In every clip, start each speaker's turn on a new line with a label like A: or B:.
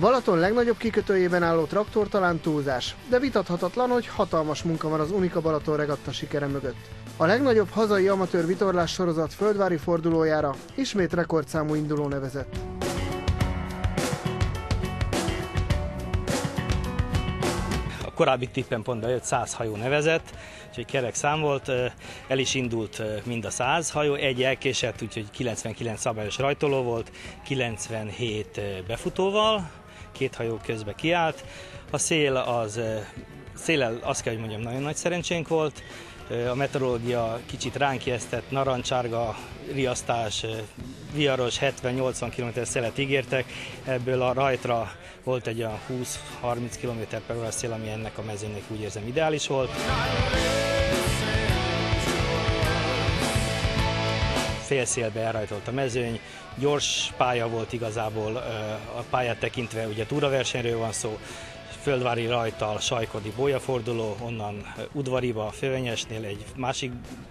A: Balaton legnagyobb kikötőjében álló traktor talán túlzás, de vitathatatlan, hogy hatalmas munka van az Unika Balaton regatta sikere mögött. A legnagyobb hazai amatőr vitorlás sorozat földvári fordulójára ismét rekordszámú induló nevezett.
B: A korábbi tippen pont bejött 100 hajó nevezett, úgyhogy kerek szám volt, el is indult mind a 100 hajó, egy elkésett, úgyhogy 99 szabályos rajtoló volt, 97 befutóval, 2 hajó közbe kiállt. A széllel azt kell, hogy mondjam, nagyon nagy szerencsénk volt. A meteorológia kicsit ránk ijesztett, narancsárga riasztás, viharos 70-80 km szelet ígértek, ebből a rajtra volt egy a 20-30 km/h szél, ami ennek a mezőnek úgy érzem ideális volt. Félszélbe elrajtolt a mezőny, gyors pálya volt igazából, a pályát tekintve ugye túraversenyről van szó, földvári rajttal Sajkodi bolyaforduló, onnan udvariba a Fővenyesnél egy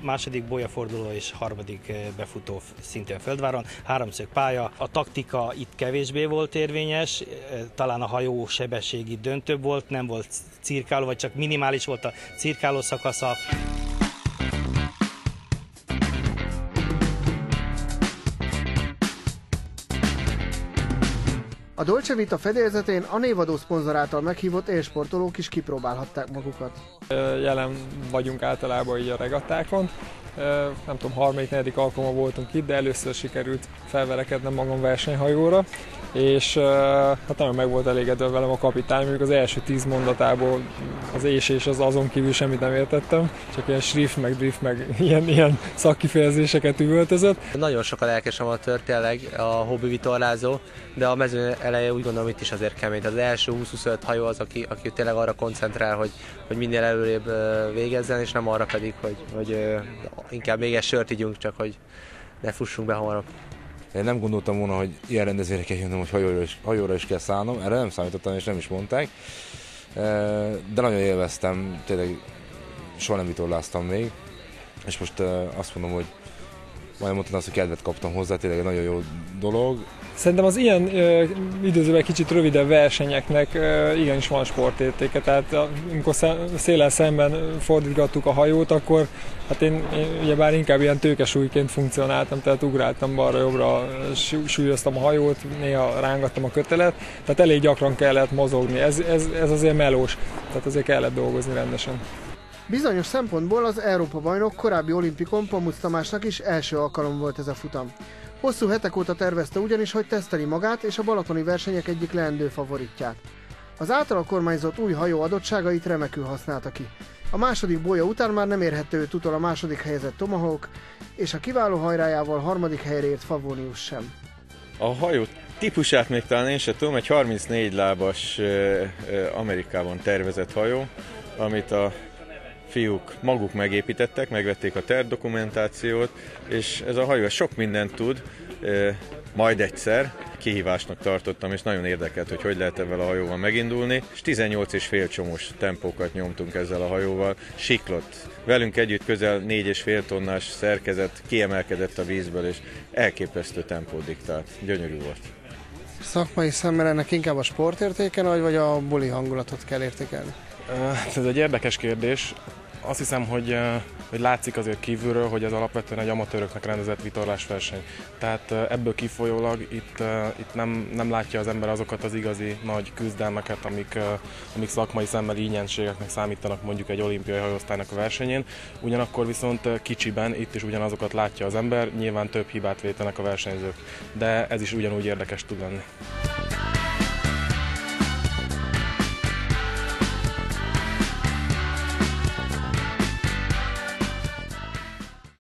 B: második bolyaforduló és harmadik befutó szintén Földváron, háromszög pálya. A taktika itt kevésbé volt érvényes, talán a hajó sebesség itt döntőbb volt, nem volt cirkáló, vagy csak minimális volt a cirkáló szakasza.
A: A Dolce Vita fedélzetén a névadó szponzor által meghívott élsportolók is kipróbálhatták magukat.
C: Jelen vagyunk általában így a regattákon. Nem tudom, 3.-4. alkalommal voltunk itt, de először sikerült felverekednem magam versenyhajóra, és hát nagyon meg volt elégedve velem a kapitány, mondjuk az első 10 mondatából az és az azon kívül semmit nem értettem, csak ilyen shrift, meg drift, meg ilyen szakkifejezéseket üvöltözött.
D: Nagyon sok a lelkes amatőr tényleg, a hobbi vitorlázó, de a mezőny eleje úgy gondolom itt is azért kemény. Az első 20-25 hajó az, aki tényleg arra koncentrál, hogy minél előrébb végezzen, és nem arra pedig, hogy inkább még egy sört ígyunk, csak hogy ne fussunk be hamarabb.
E: Én nem gondoltam volna, hogy ilyen rendezvényre kell jönnöm, hogy hajóra is kell szállnom, erre nem számítottam és nem is mondták, de nagyon élveztem, tényleg soha nem vitorláztam még, és most azt mondom, hogy majd mondtam azt, hogy kedvet kaptam hozzá, tényleg egy nagyon jó dolog.
C: Szerintem az ilyen időzőben kicsit rövidebb versenyeknek igenis van sportértéke, tehát amikor széllel szemben fordítgattuk a hajót, akkor hát én ugyebár inkább ilyen tőkesúlyként funkcionáltam, tehát ugráltam balra-jobbra, súlyoztam a hajót, néha rángattam a kötelet, tehát elég gyakran kellett mozogni, ez azért melós, tehát azért kellett dolgozni rendesen.
A: Bizonyos szempontból az Európa-bajnok korábbi olimpikon Pomuc Tamásnak is első alkalom volt ez a futam. Hosszú hetek óta tervezte ugyanis, hogy teszteli magát és a balatoni versenyek egyik leendő favoritját. Az általa kormányzott új hajó adottságait remekül használta ki. A második bolya után már nem érhette őt utol a második helyezett Tomahawk, és a kiváló hajrájával harmadik helyre ért Favonius sem.
F: A hajó típusát még talán én sem tudom, egy 34 lábas Amerikában tervezett hajó, amit a fiúk maguk megépítettek, megvették a tervdokumentációt, és ez a hajó sok mindent tud, majd egyszer kihívásnak tartottam, és nagyon érdekelt, hogy lehet ezzel a hajóval megindulni, és 18,5 csomós tempókat nyomtunk ezzel a hajóval, siklott. Velünk együtt közel 4,5 tonnás szerkezet kiemelkedett a vízből, és elképesztő tempót diktált. Gyönyörű volt.
A: Szakmai szemmel ennek inkább a sportértéken, vagy a buli hangulatot kell értékelni?
G: Ez egy érdekes kérdés. Azt hiszem, hogy látszik azért kívülről, hogy ez alapvetően egy amatőröknek rendezett vitorlásverseny. Tehát ebből kifolyólag itt nem látja az ember azokat az igazi nagy küzdelmeket, amik szakmai szemmel ingyenségeknek számítanak mondjuk egy olimpiai hajóosztálynak a versenyén. Ugyanakkor viszont kicsiben itt is ugyanazokat látja az ember, nyilván több hibát vétenek a versenyzők, de ez is ugyanúgy érdekes tud lenni.